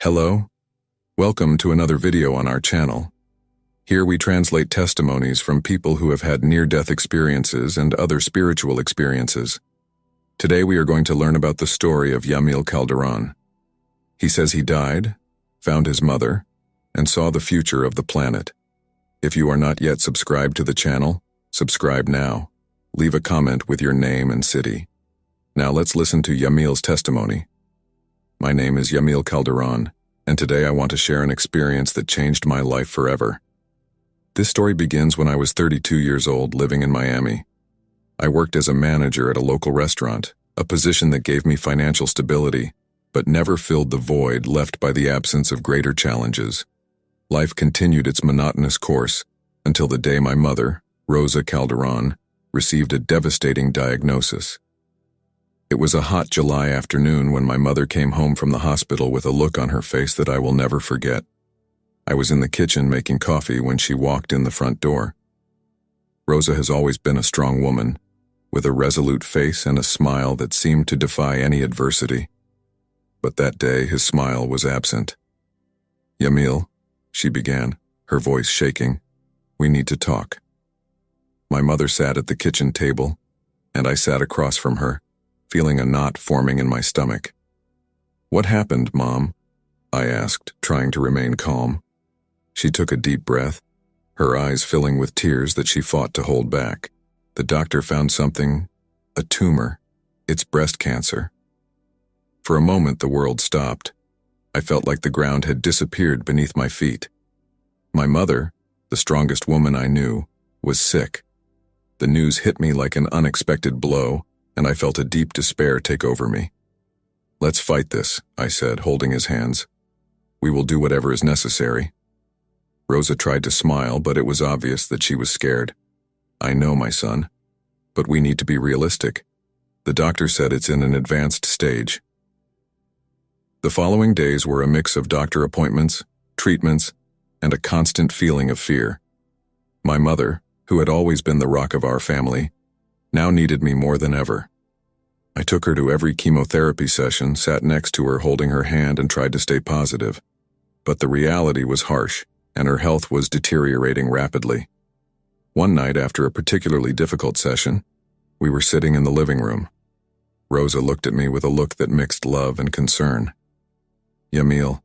Hello, welcome to another video on our channel. Here we translate testimonies from people who have had near-death experiences and other spiritual experiences. Today we are going to learn about the story of Yamil Calderon. He says he died, found his mother, and saw the future of the planet. If you are not yet subscribed to the channel, subscribe now. Leave a comment with your name and city. Now let's listen to Yamil's testimony. My name is Yamil Calderon, and today I want to share an experience that changed my life forever. This story begins when I was 32 years old, living in Miami. I worked as a manager at a local restaurant, a position that gave me financial stability, but never filled the void left by the absence of greater challenges. Life continued its monotonous course until the day my mother, Rosa Calderon, received a devastating diagnosis. It was a hot July afternoon when my mother came home from the hospital with a look on her face that I will never forget. I was in the kitchen making coffee when she walked in the front door. Rosa has always been a strong woman, with a resolute face and a smile that seemed to defy any adversity. But that day his smile was absent. "Yamil," she began, her voice shaking, "we need to talk." My mother sat at the kitchen table, and I sat across from her, feeling a knot forming in my stomach. "What happened, Mom?" I asked, trying to remain calm. She took a deep breath, her eyes filling with tears that she fought to hold back. "The doctor found something, a tumor. It's breast cancer." For a moment the world stopped. I felt like the ground had disappeared beneath my feet. My mother, the strongest woman I knew, was sick. The news hit me like an unexpected blow, and I felt a deep despair take over me. "Let's fight this," I said, holding his hands. "We will do whatever is necessary." Rosa tried to smile, but it was obvious that she was scared. "I know, my son, but we need to be realistic. The doctor said it's in an advanced stage." The following days were a mix of doctor appointments, treatments, and a constant feeling of fear. My mother, who had always been the rock of our family, now needed me more than ever. I took her to every chemotherapy session, sat next to her holding her hand, and tried to stay positive. But the reality was harsh, and her health was deteriorating rapidly. One night after a particularly difficult session, we were sitting in the living room. Rosa looked at me with a look that mixed love and concern. "Yamil,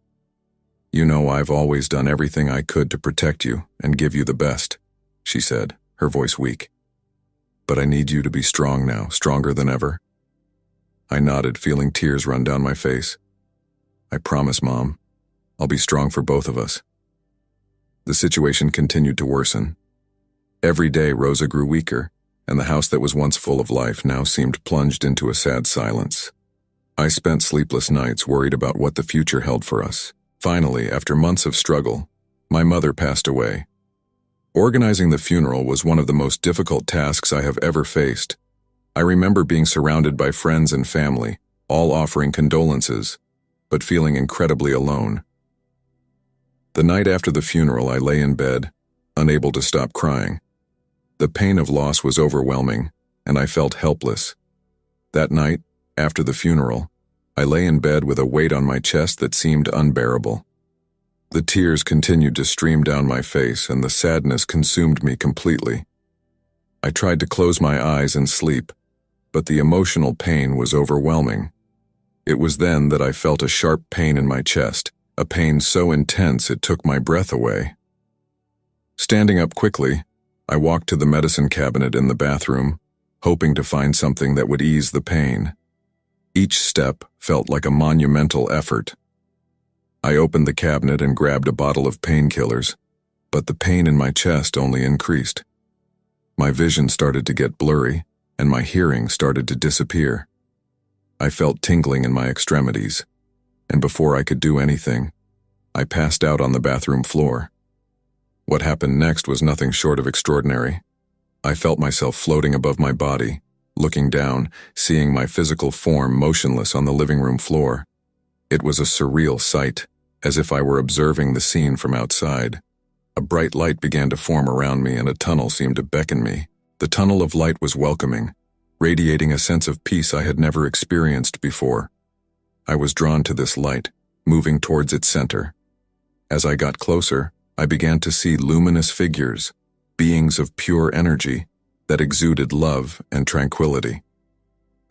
you know I've always done everything I could to protect you and give you the best," she said, her voice weak. "But I need you to be strong now, stronger than ever." I nodded, feeling tears run down my face. "I promise, Mom. I'll be strong for both of us." The situation continued to worsen. Every day Rosa grew weaker, and the house that was once full of life now seemed plunged into a sad silence. I spent sleepless nights worried about what the future held for us. Finally, after months of struggle, my mother passed away. Organizing the funeral was one of the most difficult tasks I have ever faced. I remember being surrounded by friends and family, all offering condolences, but feeling incredibly alone. The night after the funeral, I lay in bed, unable to stop crying. The pain of loss was overwhelming, and I felt helpless. That night, after the funeral, I lay in bed with a weight on my chest that seemed unbearable. The tears continued to stream down my face, and the sadness consumed me completely. I tried to close my eyes and sleep, but the emotional pain was overwhelming. It was then that I felt a sharp pain in my chest, a pain so intense it took my breath away. Standing up quickly, I walked to the medicine cabinet in the bathroom, hoping to find something that would ease the pain. Each step felt like a monumental effort. I opened the cabinet and grabbed a bottle of painkillers, but the pain in my chest only increased. My vision started to get blurry, and my hearing started to disappear. I felt tingling in my extremities, and before I could do anything, I passed out on the bathroom floor. What happened next was nothing short of extraordinary. I felt myself floating above my body, looking down, seeing my physical form motionless on the living room floor. It was a surreal sight, as if I were observing the scene from outside. A bright light began to form around me, and a tunnel seemed to beckon me. The tunnel of light was welcoming, radiating a sense of peace I had never experienced before. I was drawn to this light, moving towards its center. As I got closer, I began to see luminous figures, beings of pure energy that exuded love and tranquility.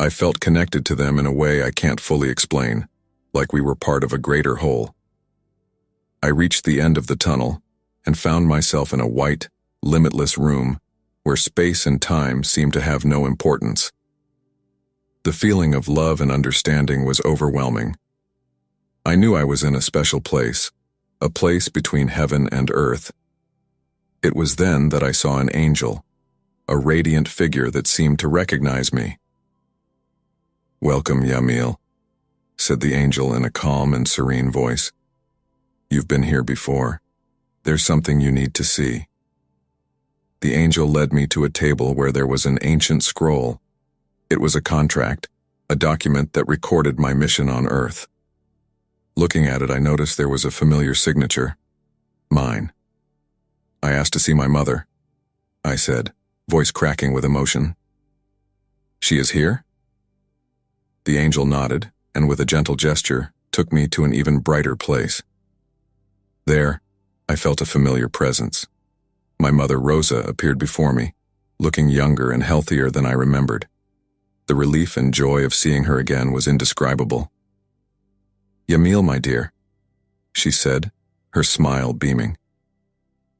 I felt connected to them in a way I can't fully explain, like we were part of a greater whole. I reached the end of the tunnel and found myself in a white, limitless room where space and time seemed to have no importance. The feeling of love and understanding was overwhelming. I knew I was in a special place, a place between heaven and earth. It was then that I saw an angel, a radiant figure that seemed to recognize me. "Welcome, Yamil," said the angel in a calm and serene voice. "You've been here before. There's something you need to see." The angel led me to a table where there was an ancient scroll. It was a contract, a document that recorded my mission on Earth. Looking at it, I noticed there was a familiar signature. Mine. "I asked to see my mother," I said, voice cracking with emotion. "She is here?" The angel nodded, and with a gentle gesture, took me to an even brighter place. There, I felt a familiar presence. My mother Rosa appeared before me, looking younger and healthier than I remembered. The relief and joy of seeing her again was indescribable. "Yamil, my dear," she said, her smile beaming.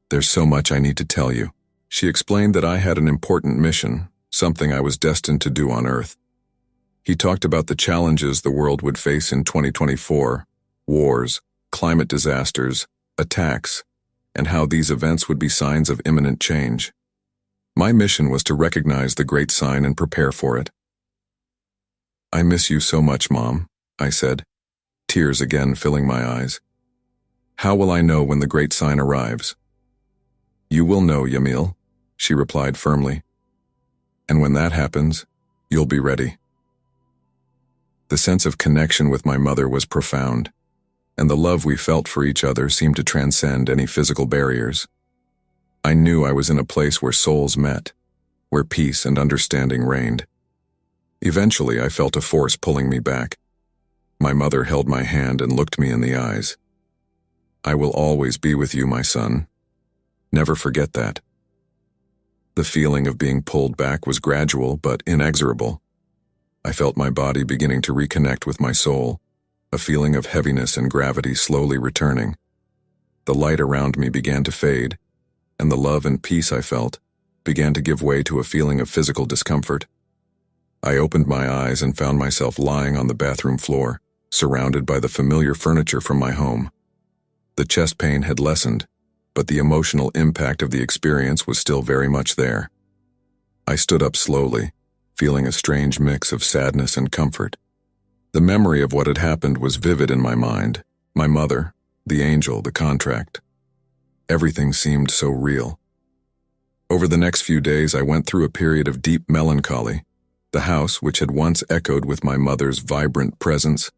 "There's so much I need to tell you." She explained that I had an important mission, something I was destined to do on Earth. He talked about the challenges the world would face in 2024, wars, climate disasters, attacks, and how these events would be signs of imminent change. My mission was to recognize the great sign and prepare for it. "I miss you so much, Mom," I said, tears again filling my eyes. "How will I know when the great sign arrives?" "You will know, Yamil," she replied firmly. "And when that happens, you'll be ready." The sense of connection with my mother was profound, and the love we felt for each other seemed to transcend any physical barriers. I knew I was in a place where souls met, where peace and understanding reigned. Eventually, I felt a force pulling me back. My mother held my hand and looked me in the eyes. "I will always be with you, my son. Never forget that." The feeling of being pulled back was gradual but inexorable. I felt my body beginning to reconnect with my soul, a feeling of heaviness and gravity slowly returning. The light around me began to fade, and the love and peace I felt began to give way to a feeling of physical discomfort. I opened my eyes and found myself lying on the bathroom floor, surrounded by the familiar furniture from my home. The chest pain had lessened, but the emotional impact of the experience was still very much there. I stood up slowly, feeling a strange mix of sadness and comfort. The memory of what had happened was vivid in my mind. My mother, the angel, the contract. Everything seemed so real. Over the next few days, I went through a period of deep melancholy. The house, which had once echoed with my mother's vibrant presence,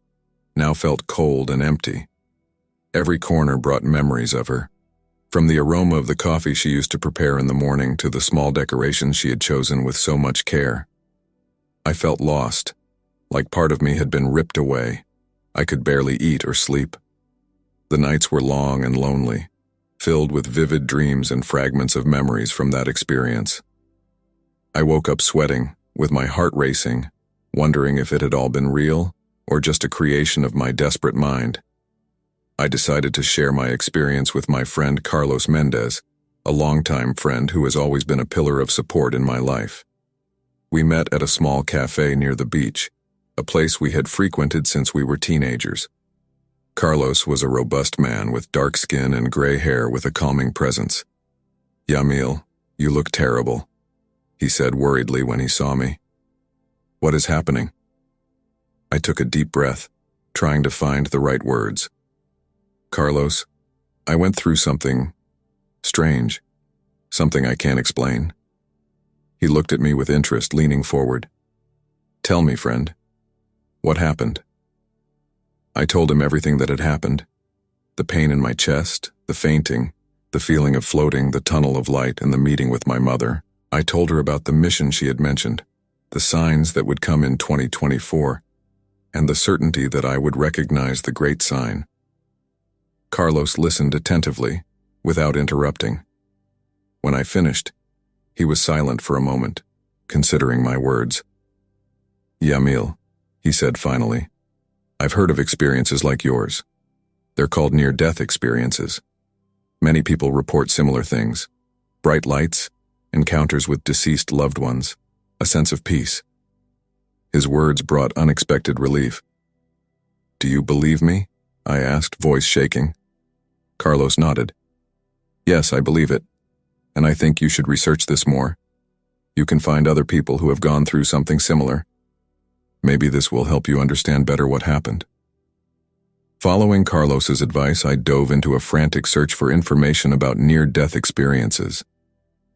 now felt cold and empty. Every corner brought memories of her, from the aroma of the coffee she used to prepare in the morning to the small decorations she had chosen with so much care. I felt lost, like part of me had been ripped away. I could barely eat or sleep. The nights were long and lonely, filled with vivid dreams and fragments of memories from that experience. I woke up sweating, with my heart racing, wondering if it had all been real or just a creation of my desperate mind. I decided to share my experience with my friend Carlos Mendez, a longtime friend who has always been a pillar of support in my life. We met at a small cafe near the beach, a place we had frequented since we were teenagers. Carlos was a robust man with dark skin and gray hair with a calming presence. "Yamil, you look terrible," he said worriedly when he saw me. "What is happening?" I took a deep breath, trying to find the right words. "Carlos, I went through something strange, something I can't explain." He looked at me with interest, leaning forward. "Tell me, friend. What happened?" I told him everything that had happened. The pain in my chest, the fainting, the feeling of floating, the tunnel of light, and the meeting with my mother. I told her about the mission she had mentioned, the signs that would come in 2024, and the certainty that I would recognize the great sign. Carlos listened attentively, without interrupting. When I finished, he was silent for a moment, considering my words. "Yamil," he said finally, "I've heard of experiences like yours. They're called near-death experiences. Many people report similar things: bright lights, encounters with deceased loved ones, a sense of peace." His words brought unexpected relief. "Do you believe me?" I asked, voice shaking. Carlos nodded. "Yes, I believe it, and I think you should research this more. You can find other people who have gone through something similar. Maybe this will help you understand better what happened." Following Carlos's advice, I dove into a frantic search for information about near-death experiences.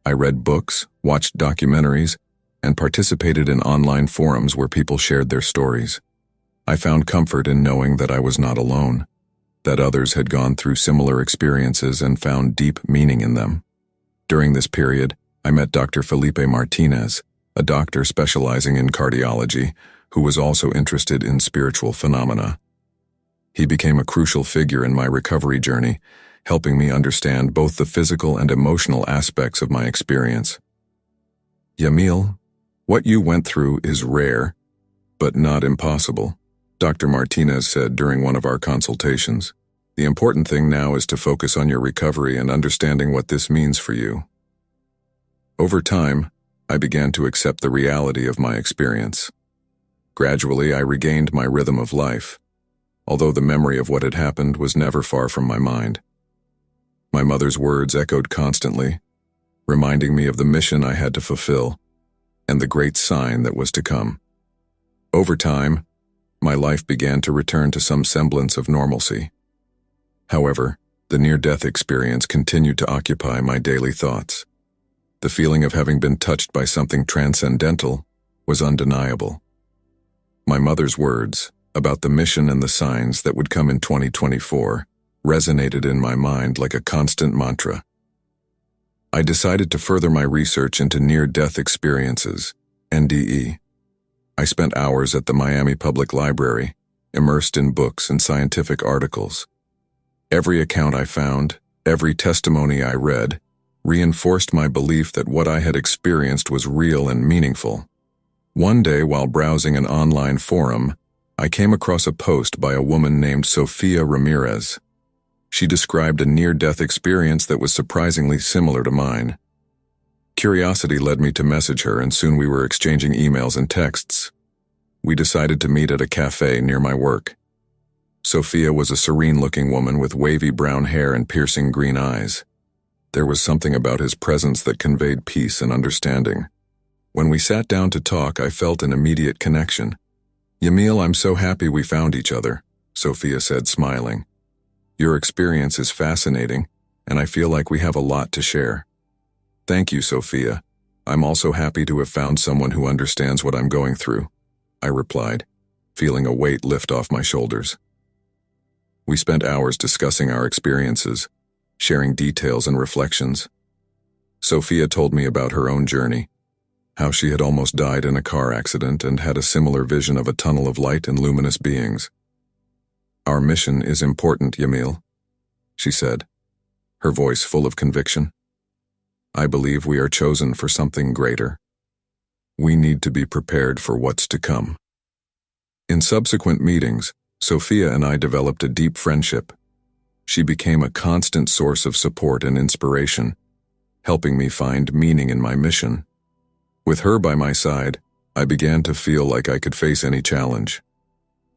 I read books, watched documentaries, and participated in online forums where people shared their stories. I found comfort in knowing that I was not alone, that others had gone through similar experiences and found deep meaning in them. During this period, I met Dr. Felipe Martinez, a doctor specializing in cardiology, who was also interested in spiritual phenomena. He became a crucial figure in my recovery journey, helping me understand both the physical and emotional aspects of my experience. "Yamil, what you went through is rare, but not impossible," Dr. Martinez said during one of our consultations. "The important thing now is to focus on your recovery and understanding what this means for you." Over time, I began to accept the reality of my experience. Gradually, I regained my rhythm of life, although the memory of what had happened was never far from my mind. My mother's words echoed constantly, reminding me of the mission I had to fulfill and the great sign that was to come. Over time, my life began to return to some semblance of normalcy. However, the near-death experience continued to occupy my daily thoughts. The feeling of having been touched by something transcendental was undeniable. My mother's words about the mission and the signs that would come in 2024 resonated in my mind like a constant mantra. I decided to further my research into near-death experiences, NDE. I spent hours at the Miami Public Library, immersed in books and scientific articles. Every account I found, every testimony I read, reinforced my belief that what I had experienced was real and meaningful. One day, while browsing an online forum, I came across a post by a woman named Sofia Ramirez. She described a near-death experience that was surprisingly similar to mine. Curiosity led me to message her, and soon we were exchanging emails and texts. We decided to meet at a cafe near my work. Sofia was a serene-looking woman with wavy brown hair and piercing green eyes. There was something about his presence that conveyed peace and understanding. When we sat down to talk, I felt an immediate connection. "Yamil, I'm so happy we found each other," Sofia said, smiling. "Your experience is fascinating, and I feel like we have a lot to share." "Thank you, Sofia. I'm also happy to have found someone who understands what I'm going through," I replied, feeling a weight lift off my shoulders. We spent hours discussing our experiences, sharing details and reflections. Sofia told me about her own journey, how she had almost died in a car accident and had a similar vision of a tunnel of light and luminous beings. "Our mission is important, Yamil," she said, her voice full of conviction. "I believe we are chosen for something greater. We need to be prepared for what's to come." In subsequent meetings, Sofia and I developed a deep friendship. She became a constant source of support and inspiration, helping me find meaning in my mission. With her by my side, I began to feel like I could face any challenge.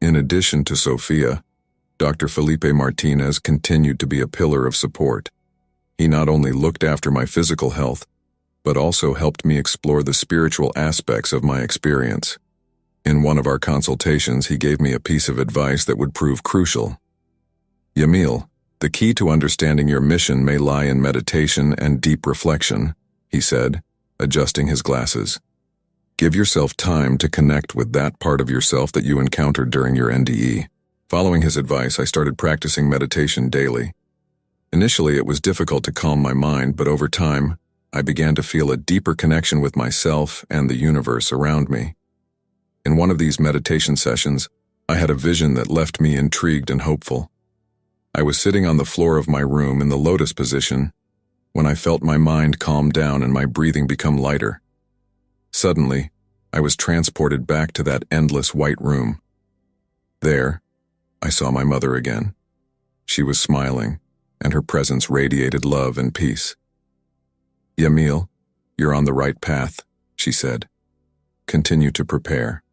In addition to Sofia, Dr. Felipe Martinez continued to be a pillar of support. He not only looked after my physical health, but also helped me explore the spiritual aspects of my experience. In one of our consultations, he gave me a piece of advice that would prove crucial. "Yamil, the key to understanding your mission may lie in meditation and deep reflection," he said, adjusting his glasses. "Give yourself time to connect with that part of yourself that you encountered during your NDE." Following his advice, I started practicing meditation daily. Initially, it was difficult to calm my mind, but over time, I began to feel a deeper connection with myself and the universe around me. In one of these meditation sessions, I had a vision that left me intrigued and hopeful. I was sitting on the floor of my room in the lotus position when I felt my mind calm down and my breathing become lighter. Suddenly, I was transported back to that endless white room. There, I saw my mother again. She was smiling, and her presence radiated love and peace. "Yamil, you're on the right path," she said. "Continue to prepare.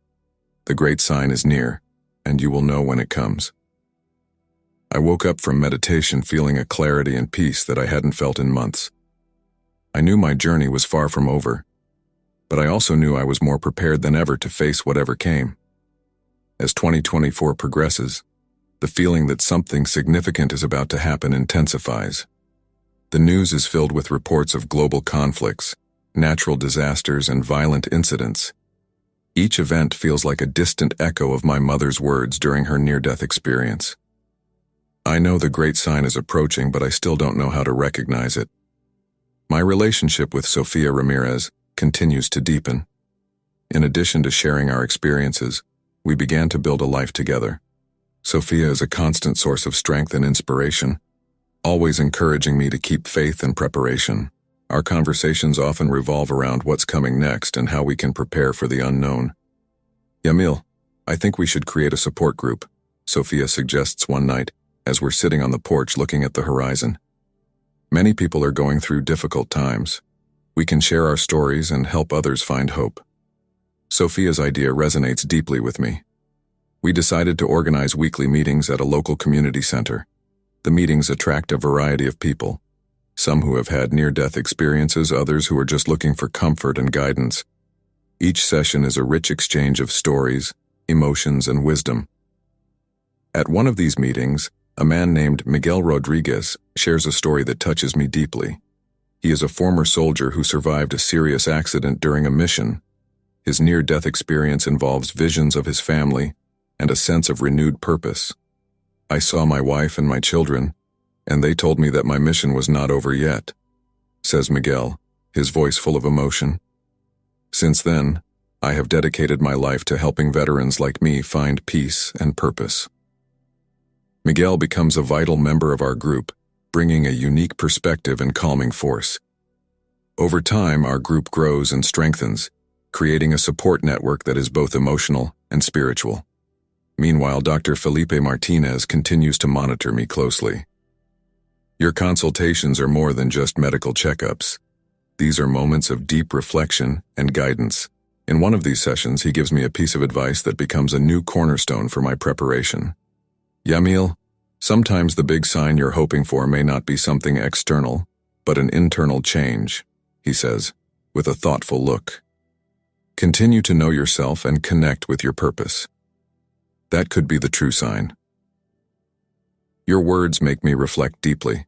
The great sign is near, and you will know when it comes." I woke up from meditation feeling a clarity and peace that I hadn't felt in months. I knew my journey was far from over, but I also knew I was more prepared than ever to face whatever came. As 2024 progresses, the feeling that something significant is about to happen intensifies. The news is filled with reports of global conflicts, natural disasters, and violent incidents. Each event feels like a distant echo of my mother's words during her near-death experience. I know the great sign is approaching, but I still don't know how to recognize it. My relationship with Sofia Ramirez continues to deepen. In addition to sharing our experiences, we began to build a life together. Sofia is a constant source of strength and inspiration, always encouraging me to keep faith and preparation. Our conversations often revolve around what's coming next and how we can prepare for the unknown. "Yamil, I think we should create a support group," Sofia suggests one night, as we're sitting on the porch looking at the horizon. "Many people are going through difficult times. We can share our stories and help others find hope." Sofia's idea resonates deeply with me. We decided to organize weekly meetings at a local community center. The meetings attract a variety of people, some who have had near-death experiences, others who are just looking for comfort and guidance. Each session is a rich exchange of stories, emotions, and wisdom. At one of these meetings, a man named Miguel Rodriguez shares a story that touches me deeply. He is a former soldier who survived a serious accident during a mission. His near-death experience involves visions of his family and a sense of renewed purpose. "I saw my wife and my children, and they told me that my mission was not over yet," says Miguel, his voice full of emotion. "Since then, I have dedicated my life to helping veterans like me find peace and purpose." Miguel becomes a vital member of our group, bringing a unique perspective and calming force. Over time, our group grows and strengthens, creating a support network that is both emotional and spiritual. Meanwhile, Dr. Felipe Martinez continues to monitor me closely. "Your consultations are more than just medical checkups. These are moments of deep reflection and guidance. In one of these sessions, he gives me a piece of advice that becomes a new cornerstone for my preparation. "Yamil, sometimes the big sign you're hoping for may not be something external, but an internal change," he says, with a thoughtful look. "Continue to know yourself and connect with your purpose. That could be the true sign." Your words make me reflect deeply.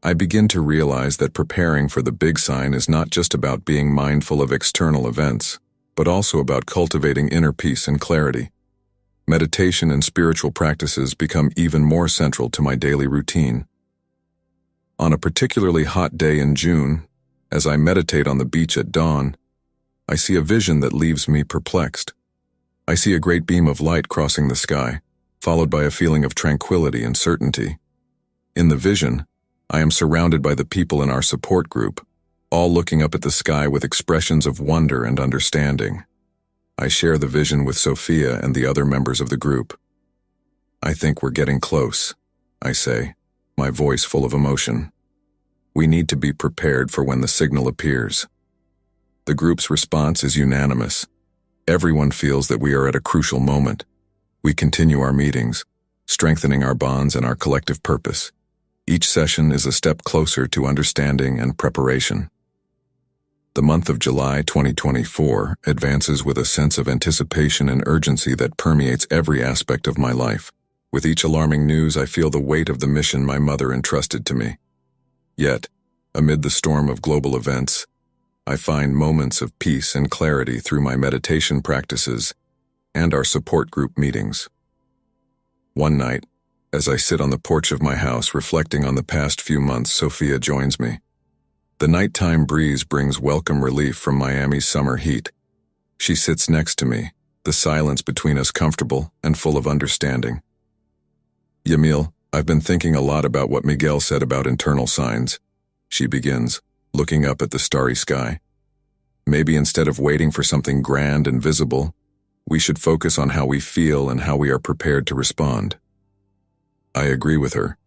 I begin to realize that preparing for the big sign is not just about being mindful of external events, but also about cultivating inner peace and clarity. Meditation and spiritual practices become even more central to my daily routine. On a particularly hot day in June, as I meditate on the beach at dawn, I see a vision that leaves me perplexed. I see a great beam of light crossing the sky, followed by a feeling of tranquility and certainty. In the vision, I am surrounded by the people in our support group, all looking up at the sky with expressions of wonder and understanding. I share the vision with Sofia and the other members of the group. "I think we're getting close," I say, my voice full of emotion. "We need to be prepared for when the signal appears." The group's response is unanimous. Everyone feels that we are at a crucial moment. We continue our meetings, strengthening our bonds and our collective purpose. Each session is a step closer to understanding and preparation. The month of July 2024 advances with a sense of anticipation and urgency that permeates every aspect of my life. With each alarming news, I feel the weight of the mission my mother entrusted to me. Yet, amid the storm of global events, I find moments of peace and clarity through my meditation practices and our support group meetings. One night, as I sit on the porch of my house reflecting on the past few months, Sofia joins me. The nighttime breeze brings welcome relief from Miami's summer heat. She sits next to me, the silence between us comfortable and full of understanding. "Yamil, I've been thinking a lot about what Miguel said about internal signs. She begins, looking up at the starry sky. Maybe instead of waiting for something grand and visible, we should focus on how we feel and how we are prepared to respond. I agree with her,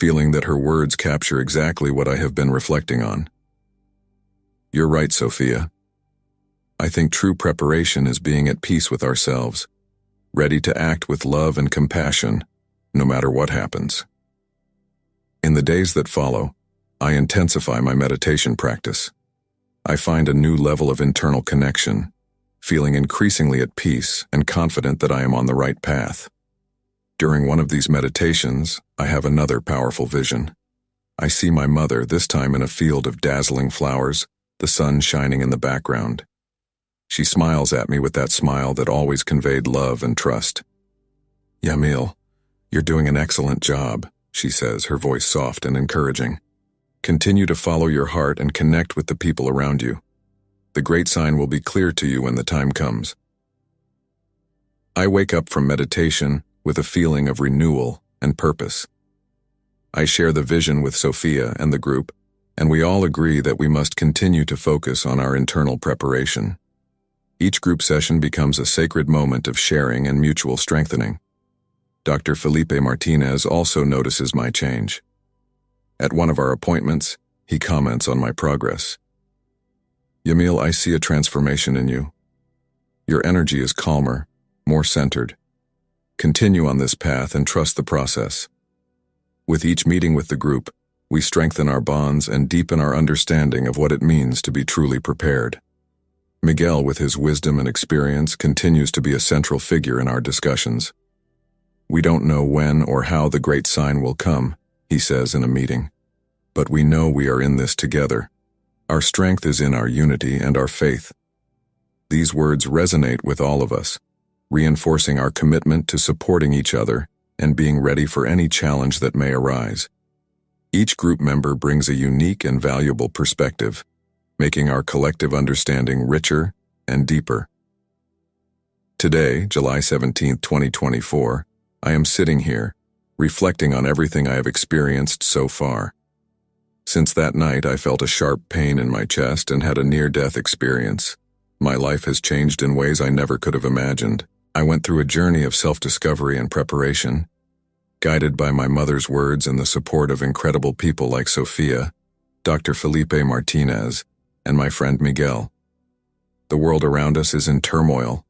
feeling that her words capture exactly what I have been reflecting on. You're right, Sophia. I think true preparation is being at peace with ourselves, ready to act with love and compassion, no matter what happens. In the days that follow, I intensify my meditation practice. I find a new level of internal connection, feeling increasingly at peace and confident that I am on the right path. During one of these meditations, I have another powerful vision. I see my mother, this time in a field of dazzling flowers, the sun shining in the background. She smiles at me with that smile that always conveyed love and trust. "Yamil, you're doing an excellent job," she says, her voice soft and encouraging. "Continue to follow your heart and connect with the people around you. The great sign will be clear to you when the time comes." I wake up from meditation with a feeling of renewal and purpose. I share the vision with Sophia and the group, and we all agree that we must continue to focus on our internal preparation. Each group session becomes a sacred moment of sharing and mutual strengthening. Dr. Felipe Martinez also notices my change. At one of our appointments, he comments on my progress. "Yamil, I see a transformation in you. Your energy is calmer, more centered. Continue on this path and trust the process." With each meeting with the group, we strengthen our bonds and deepen our understanding of what it means to be truly prepared. Miguel, with his wisdom and experience, continues to be a central figure in our discussions. "We don't know when or how the great sign will come," he says in a meeting, "but we know we are in this together. Our strength is in our unity and our faith." These words resonate with all of us, reinforcing our commitment to supporting each other and being ready for any challenge that may arise. Each group member brings a unique and valuable perspective, making our collective understanding richer and deeper. Today, July 17, 2024, I am sitting here, reflecting on everything I have experienced so far. Since that night, I felt a sharp pain in my chest and had a near-death experience. My life has changed in ways I never could have imagined. I went through a journey of self-discovery and preparation, guided by my mother's words and the support of incredible people like Sophia, Dr. Felipe Martinez, and my friend Miguel. The world around us is in turmoil,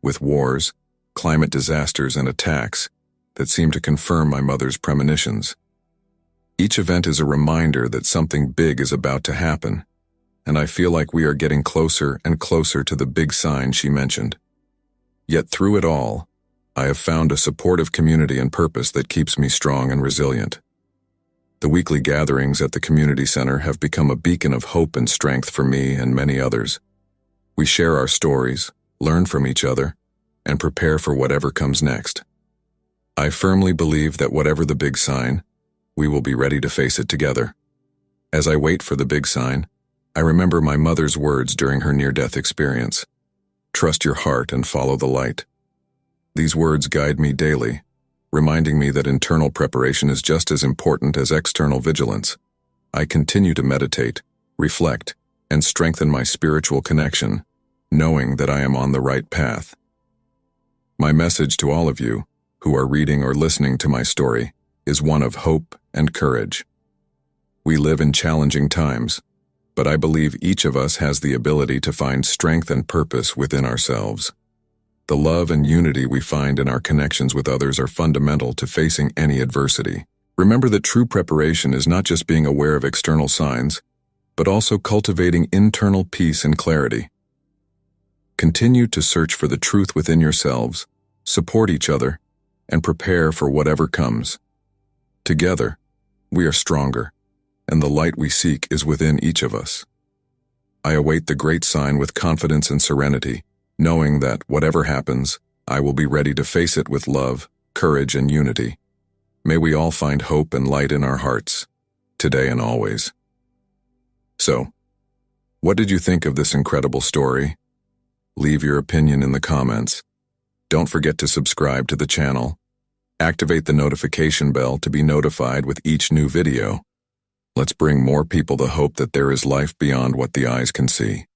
with wars, climate disasters, and attacks that seem to confirm my mother's premonitions. Each event is a reminder that something big is about to happen, and I feel like we are getting closer and closer to the big sign she mentioned. Yet through it all, I have found a supportive community and purpose that keeps me strong and resilient. The weekly gatherings at the community center have become a beacon of hope and strength for me and many others. We share our stories, learn from each other, and prepare for whatever comes next. I firmly believe that whatever the big sign, we will be ready to face it together. As I wait for the big sign, I remember my mother's words during her near-death experience. "Trust your heart and follow the light." These words guide me daily, reminding me that internal preparation is just as important as external vigilance. I continue to meditate, reflect, and strengthen my spiritual connection, knowing that I am on the right path. My message to all of you, who are reading or listening to my story, is one of hope and courage. We live in challenging times, but I believe each of us has the ability to find strength and purpose within ourselves. The love and unity we find in our connections with others are fundamental to facing any adversity. Remember that true preparation is not just being aware of external signs, but also cultivating internal peace and clarity. Continue to search for the truth within yourselves, support each other, and prepare for whatever comes. Together, we are stronger, and the light we seek is within each of us. I await the great sign with confidence and serenity, knowing that whatever happens, I will be ready to face it with love, courage, and unity. May we all find hope and light in our hearts, today and always. So, what did you think of this incredible story? Leave your opinion in the comments. Don't forget to subscribe to the channel Activate the notification bell to be notified with each new video. Let's bring more people the hope that there is life beyond what the eyes can see.